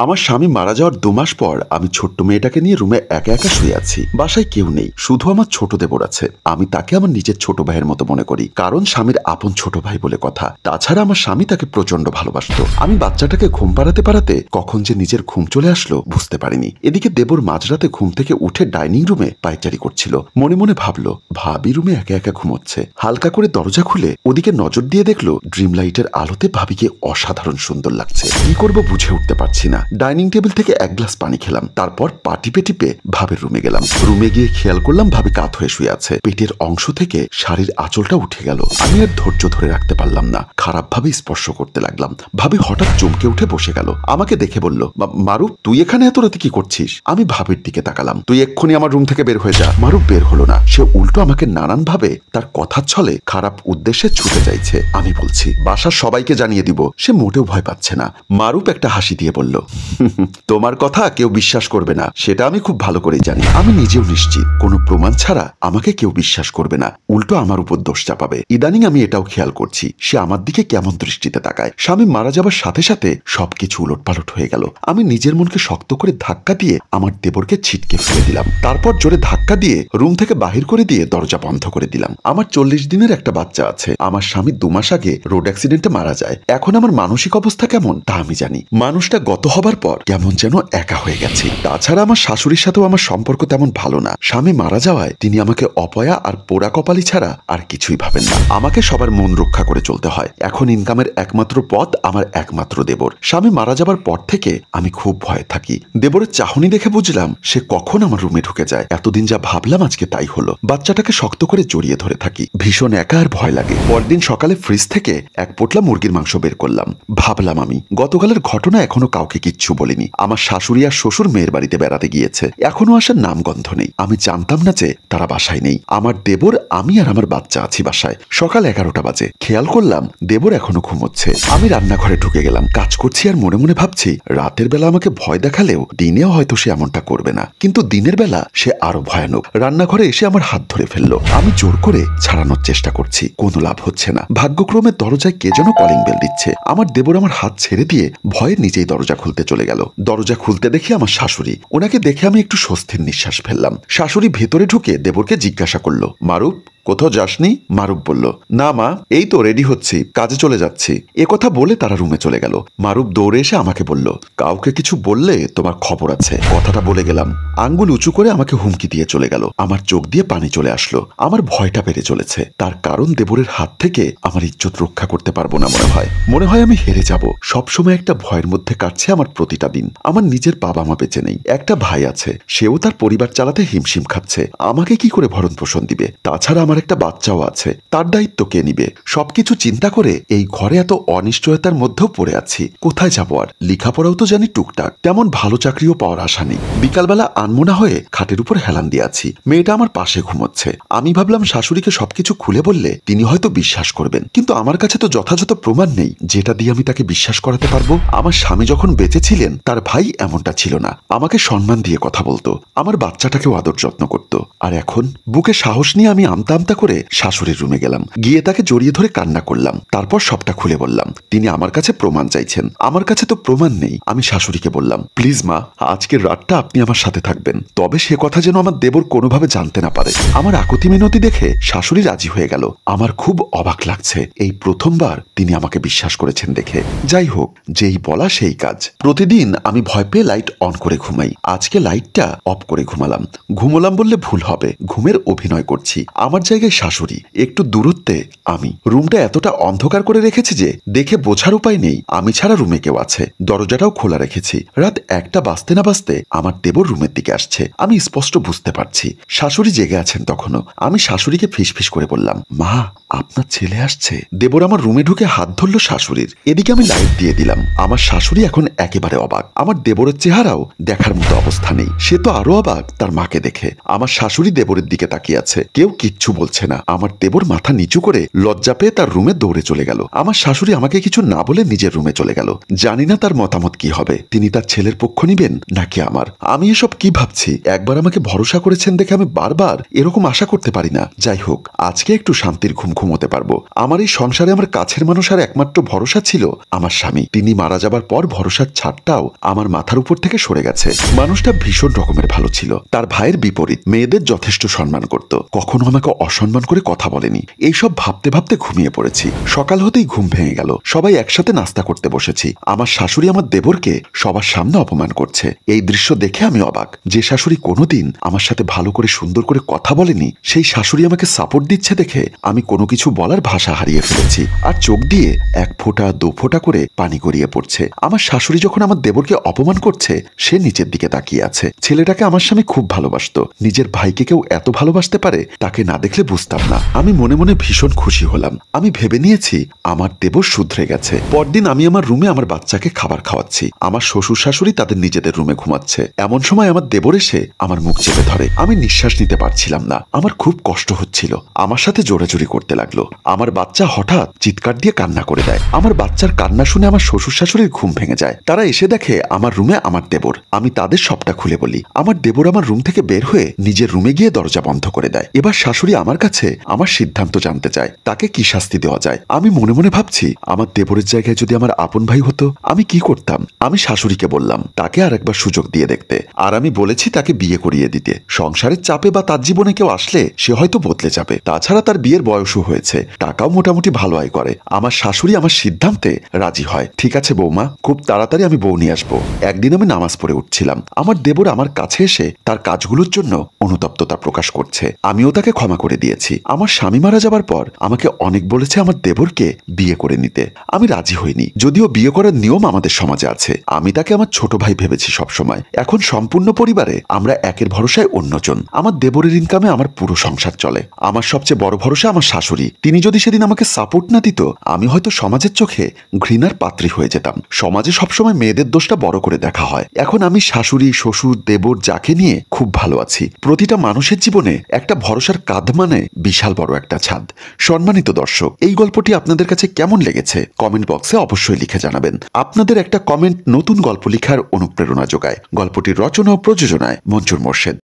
আমার স্বামী মারা যাওয়ার 2 মাস পর আমি ছোট্ট মেয়েটাকে নিয়ে রুমে একা একা শুয়ে আছি। বাসায় কেউ নেই, শুধু আমার ছোট দেবর আছে। আমি তাকে আমার নিজের ছোট ভাইয়ের মতো মনে করি, কারণ স্বামীর আপন ছোট ভাই বলে কথা। তাছাড়া আমার স্বামী তাকে প্রচন্ড ভালোবাসতো। আমি বাচ্চাটাকে ঘুম পাড়াতে পারাতে কখন যে নিজের ঘুম চলে আসলো বুঝতে পারিনি। এদিকে দেবর মাঝরাতে ঘুম থেকে উঠে ডাইনিং রুমে পায়চারি করছিল। মনে মনে ভাবলো ভাবি রুমে একা একা ঘুমোচ্ছে। হালকা করে দরজা খুলে ওদিকে নজর দিয়ে দেখলো ড্রিম লাইটের আলোতে ভাবিকে অসাধারণ সুন্দর লাগছে। কি করবো বুঝে উঠতে পারছি না। ডাইনিং টেবিল থেকে এক গ্লাস পানি খেলাম, তারপর পা টিপে টিপে ভাবের রুমে গেলাম। রুমে গিয়ে খেয়াল করলাম ভাবি কাত হয়ে শুয়ে আছে। পেটের অংশ থেকে শাড়ির আঁচলটা উঠে গেল। আমি আর ধৈর্য ধরে রাখতে পারলাম না, খারাপ ভাবে স্পর্শ করতে লাগলাম। ভাবি হঠাৎ চমকে উঠে বসে গেল। আমাকে দেখে বলল, মারুফ তুই এখানে এত রাতে কি করছিস? আমি ভাবির দিকে তাকালাম। তুই এক্ষুনি আমার রুম থেকে বের হয়ে যা। মারুফ বের হলো না, সে উল্টো আমাকে নানান ভাবে তার কথার ছলে খারাপ উদ্দেশ্যে ছুটে যাইছে। আমি বলছি বাসার সবাইকে জানিয়ে দিব। সে মোটেও ভয় পাচ্ছে না। মারুফ একটা হাসি দিয়ে বলল, তোমার কথা কেউ বিশ্বাস করবে না, সেটা আমি খুব ভালো করেই জানি। আমি নিজেও নিশ্চিত কোনো প্রমাণ ছাড়া আমাকে কেউ বিশ্বাস করবে না, উল্টো আমার উপর দোষ চাপাবে। ইদানিং আমি এটাও খেয়াল করছি সে আমার দিকে কেমন দৃষ্টিতে তাকায়। স্বামী মারা যাবার সাথে সাথে সবকিছু উলটপালট হয়ে গেল। আমি নিজের মনকে শক্ত করে ধাক্কা দিয়ে আমার দেবরকে ছিটকে ফেলে দিলাম। তারপর জোরে ধাক্কা দিয়ে রুম থেকে বাহির করে দিয়ে দরজা বন্ধ করে দিলাম। আমার 40 দিনের একটা বাচ্চা আছে। আমার স্বামী 2 মাস আগে রোড অ্যাক্সিডেন্টে মারা যায়। এখন আমার মানসিক অবস্থা কেমন তা আমি জানি। মানুষটা গত হবার পর কেমন যেন একা হয়ে গেছে। তাছাড়া আমার শাশুড়ির সাথেও আমার সম্পর্ক তেমন ভালো না। স্বামী মারা যাওয়ায় তিনি আমাকে অপয়া আর পোড়া কপালি ছাড়া আর কিছুই ভাবেন না। আমাকে সবার মন রক্ষা করে চলতে হয়। এখন ইনকামের একমাত্র পথ আমার একমাত্র দেবর। স্বামী মারা যাবার পর থেকে আমি খুব ভয়ে থাকি। দেবরের চাহনি দেখে বুঝলাম সে কখন আমার রুমে ঢুকে যায়। এতদিন যা ভাবলাম আজকে তাই হলো। বাচ্চাটাকে শক্ত করে জড়িয়ে ধরে থাকি। ভীষণ একা আর ভয় লাগে। পরদিন সকালে ফ্রিজ থেকে এক পোটলা মুরগির মাংস বের করলাম। ভাবলাম আমি গতকালের ঘটনা এখনো কাউকে কিচ্ছু বলিনি। আমার শাশুড়ি আর শ্বশুর মেয়ের বাড়িতে বেড়াতে গিয়েছে, এখনো আসার নামগন্ধ নেই। আমি জানতাম না যে তারা বাসায় নেই। আমার দেবর, আমি আর আমার বাচ্চা আছি বাসায়। সকাল 11টা বাজে। খেয়াল করলাম দেবর এখনো ঘুমোচ্ছে। আমি রান্নাঘরে ঢুকে গেলাম। কাজ করছি আর মনে মনে ভাবছি রাতের বেলা আমাকে ভয় দেখালেও দিনেও হয়তো সে এমনটা করবে না, কিন্তু দিনের বেলা সে আরো ভয়ানক। রান্নাঘরে এসে আমার হাত ধরে ফেললো। আমি জোর করে ছাড়ানোর চেষ্টা করছি, কোনো লাভ হচ্ছে না। ভাগ্যক্রমে দরজায় কে যেন কলিং বেল দিচ্ছে। আমার দেবর আমার হাত ছেড়ে দিয়ে ভয়ে নিজেই দরজা খুলতে চলে গেল। দরজা খুলতে দেখি আমার শাশুড়ি। ওনাকে দেখে আমি একটু স্বস্তির নিঃশ্বাস ফেললাম। শাশুড়ি ভেতরে ঢুকে দেবরকে জিজ্ঞাসা করলো, মারুফ কোথাও যাসনি? মারুফ বলল, না মা, এই তো রেডি হচ্ছি, কাজে চলে যাচ্ছি। কথা বলে তারা রুমে চলে গেল। মারুফ দৌড়ে এসে আমাকে বলল, কাউকে কিছু বললে তোমার খবর আছে। কথাটা বলে গেলাম। আঙ্গুল উঁচু করে আমাকে হুমকি দিয়ে চলে গেল। আমার চোখ দিয়ে পানি চলে আসলো। আমার ভয়টা বেড়ে চলেছে। তার কারণ দেবরের হাত থেকে আমার ইজ্জত রক্ষা করতে পারবো না মনে হয় আমি হেরে যাব। সবসময় একটা ভয়ের মধ্যে কাটছে আমার প্রতিটা দিন। আমার নিজের বাবা মা বেঁচে নেই। একটা ভাই আছে, সেও তার পরিবার চালাতে হিমশিম খাচ্ছে। আমাকে কি করে ভরণ পোষণ দিবে? তাছাড়া আমার একটা বাচ্চাও আছে, তার দায়িত্ব কে নিবে? সবকিছু চিন্তা করে এই ঘরে এত অনিশ্চয়তার মধ্যেও পড়ে আছি। কোথায় যাবো আর? লেখাপড়াও তো জানি টুকটাক, তেমন ভালো চাকরিও পাওয়ার আশা নেই। বিকালবেলা আনমনা হয়ে খাটের উপর হেলান দিয়ে আছি। মেয়েটা আমার পাশে ঘুমোচ্ছে। আমি ভাবলাম শাশুড়িকে সবকিছু খুলে বললে তিনি হয়তো বিশ্বাস করবেন, কিন্তু আমার কাছে তো যথাযথ প্রমাণ নেই যেটা দিয়ে আমি তাকে বিশ্বাস করাতে পারবো। আমার স্বামী যখন বেঁচে ছিলেন তার ভাই এমনটা ছিল না। আমাকে সম্মান দিয়ে কথা বলতো, আমার বাচ্চাটাকেও আদর যত্ন করত। আর এখন বুকে সাহস নিয়ে আমি আমতা আমতা করে শাশুড়ির রুমে গেলাম। গিয়ে তাকে জড়িয়ে ধরে কান্না করলাম। তারপর সবটা খুলে বললাম। তিনি আমার কাছে প্রমাণ চাইছেন। আমার কাছে তো প্রমাণ নেই। আমি শাশুড়িকে বললাম, প্লিজ মা, আজকের রাতটা আপনি আমার সাথে থাকবেন, তবে সে কথা যেন আমার দেবর কোনোভাবে জানতে না পারে। আমার আকুতি মিনতি দেখে শাশুড়ি রাজি হয়ে গেল। আমার খুব অবাক লাগছে, এই প্রথমবার তিনি আমাকে বিশ্বাস করেছেন দেখে। যাই হোক, যেই বলা সেই কাজ। প্রতিদিন আমি ভয় পেয়ে লাইট অন করে ঘুমাই। আজকে লাইটটা অফ করে ঘুমোলাম বললে ভুল হবে। ঘুমের অভিনয় করছি। আমার জায়গায় শাশুড়ি, একটু দূরত্বে আমি। রুমটা এতটা অন্ধকার করে রেখেছি যে দেখে বোঝার উপায় নেই আমি ছাড়া রুমে কেউ আছে। দরজাটাও খোলা রেখেছি। রাত 1টা বাজতে না বাজতে আমার দেবর রুমের দিকে আসছে। আমি স্পষ্ট বুঝতে পারছি শাশুড়ি জেগে আছেন তখনও। আমি শাশুড়িকে ফিসফিস করে বললাম, মা, আপনার ছেলে আসছে। দেবর আমার রুমে ঢুকে হাত ধরলো শাশুড়ির। এদিকে আমি লাইট দিয়ে দিলাম। আমার শাশুড়ি এখন একেবারে অবাক। আমার দেবরের চেহারাও দেখার মতো অবস্থা নেই। সে তো আরো অবাক তার মাকে দেখে। আমার শাশুড়ি দেবরের দিকে তাকিয়ে আছে। কেউ কিচ্ছু বলছে না। আমার দেবর মাথা নিচু করে লজ্জা পেয়ে তার রুমে দৌড়ে চলে গেল। আমার শাশুড়ি আমাকে কিছু না বলে নিজের রুমে চলে গেল। জানি না তার মতামত কি হবে। তিনি তার ছেলের পক্ষ নিবেন নাকি আমার। আমি এসব কি ভাবছি? একবার আমাকে ভরসা করেছেন দেখে আমি বারবার এরকম আশা করতে পারি না। যাই হোক, আজকে একটু শান্তির ঘুম ঘুমোতে পারবো। আমার এই সংসারে আমার কাছের মানুষ আর একমাত্র ভরসা ছিল আমার স্বামী। তিনি মারা যাবার পর ভরসার ছাদটাও আমার মাথার উপর থেকে সরে গেছে। মানুষটা ভীষণ রকমের ভালো ছিল। তার ভাইয়ের বিপরীত, মেয়েদের যথেষ্ট সম্মান করত, কখনো আমাকে অসম্মান করে কথা বলেনি। এইসব ভাবতে ভাবতে ঘুমিয়ে পড়েছি। সকাল হতেই ঘুম ভেঙে গেল। সবাই একসাথে নাস্তা করতে বসেছি। আমার শাশুড়ি আমার দেবরকে সবার সামনে অপমান করছে। এই দৃশ্য দেখে আমি অবাক। যে শাশুড়ি কোনোদিন আমার সাথে ভালো করে সুন্দর করে কথা বলেনি, সেই শাশুড়ি আমাকে সাপোর্ট দিচ্ছে দেখে আমি কোনো কিছু বলার ভাষা হারিয়ে ফেলেছি। আর চোখ দিয়ে 1 ফোঁটা 2 ফোঁটা করে পানি গড়িয়ে পড়ছে। আমার শাশুড়ি যখন আমার দেবরকে অপমান করছে, সে নিচের দিকে তাকিয়ে আছে। ছেলেটাকে আমার স্বামী খুব ভালোবাসতো। নিজের ভাইকে কেউ এত ভালোবাসতে পারে, তাকে না দেখলে বুঝতাম না। আমি মনে মনে ভীষণ খুশি হলাম। আমি ভেবে নিয়েছি আমার দেবর শুধরে গেছে। পরদিন আমি আমার রুমে আমার বাচ্চাকে খাবার খাওয়াচ্ছি। আমার শ্বশুর শাশুড়ি তাদের নিজেদের রুমে ঘুমাচ্ছে। এমন সময় আমার দেবর এসে আমার মুখ চেপে ধরে। আমি নিঃশ্বাস নিতে পারছিলাম না। আমার খুব কষ্ট হচ্ছিল। আমার সাথে জোরাজুরি করতে লাগলো। আমার বাচ্চা হঠাৎ চিৎকার দিয়ে কান্না করে দেয়। আমার বাচ্চার কান্না শুনে আমার শ্বশুর শাশুড়ির ঘুম ভেঙে যায়। তারা এসে দেখে আমার রুমে আমার দেবর। আমি তাদের সবটা খুলে বলি। আমার দেবর আমার রুম থেকে বের হয়ে নিজের রুমে গিয়ে দরজা বন্ধ করে দেয়। এবার শাশুড়ি আমার কাছে আমার সিদ্ধান্ত জানতে চায়, তাকে কি শাস্তি দেওয়া যায়। আমি মনে মনে ভাবছি, আমার দেবরের জায়গায় যদি আমার আপন ভাই হতো, আমি কি করতাম। আমি শাশুড়িকে বললাম তাকে আরেকবার সুযোগ দিয়ে দেখতে। আর আমি বলেছি তাকে বিয়ে করিয়ে দিতে। সংসারের চাপে বা তার জীবনে কেউ আসলে সে হয়তো বদলে যাবে। তাছাড়া তার বিয়ের বয়সও হয়েছে, টাকাও মোটামুটি ভালো আয় করে। আমার শাশুড়ি আমার সিদ্ধান্তে রাজি হয়। ঠিক আছে বৌমা, খুব তাড়াতাড়ি আমি বউ নিয়ে আসবো। একদিন আমি নামাজ পড়ে উঠছিলাম। আমার দেবর আমার কাছে এসে তার কাজগুলোর জন্য অনুতপ্ততা প্রকাশ করছে। আমিও তাকে ক্ষমা করে দিয়েছি। আমার স্বামী মারা যাবার পর আমাকে অনেক বলেছে আমার দেবরকে বিয়ে করে নিতে। আমি রাজি হইনি, যদিও বিয়ে করার নিয়ম আমাদের সমাজে আছে। আমি তাকে আমার ছোট ভাই ভেবেছি সবসময়। এখন সম্পূর্ণ পরিবারে আমরা একের ভরসায় অন্যজন। আমার দেবরের ইনকামে আমার পুরো সংসার চলে। আমার সবচেয়ে বড় ভরসা আমার শাশুড়ি। তিনি যদি সেদিন আমাকে সাপোর্ট না দিত, আমি হয়তো সমাজের চোখে ঘৃণার পাত্রী হয়ে যেতাম। সমাজে সবসময় মেয়েদের দোষটা বড় করে দেখা হয়। এখন আমি শাশুড়ি, শ্বশুর, দেবর যাকে নিয়ে খুব ভালো আছি। প্রতিটা মানুষের জীবনে একটা ভরসার কাঁধ মানে বিশাল বড় একটা ছাদ। সম্মানিত দর্শক, এই গল্পটি আপনাদের কাছে কেমন লেগেছে কমেন্ট বক্সে অবশ্যই লিখে জানাবেন। আপনাদের একটা কমেন্ট নতুন গল্প লেখার অনুপ্রেরণা যোগায়। গল্পটির রচনা ও প্রযোজনায় মঞ্জুর মোর্শেদ।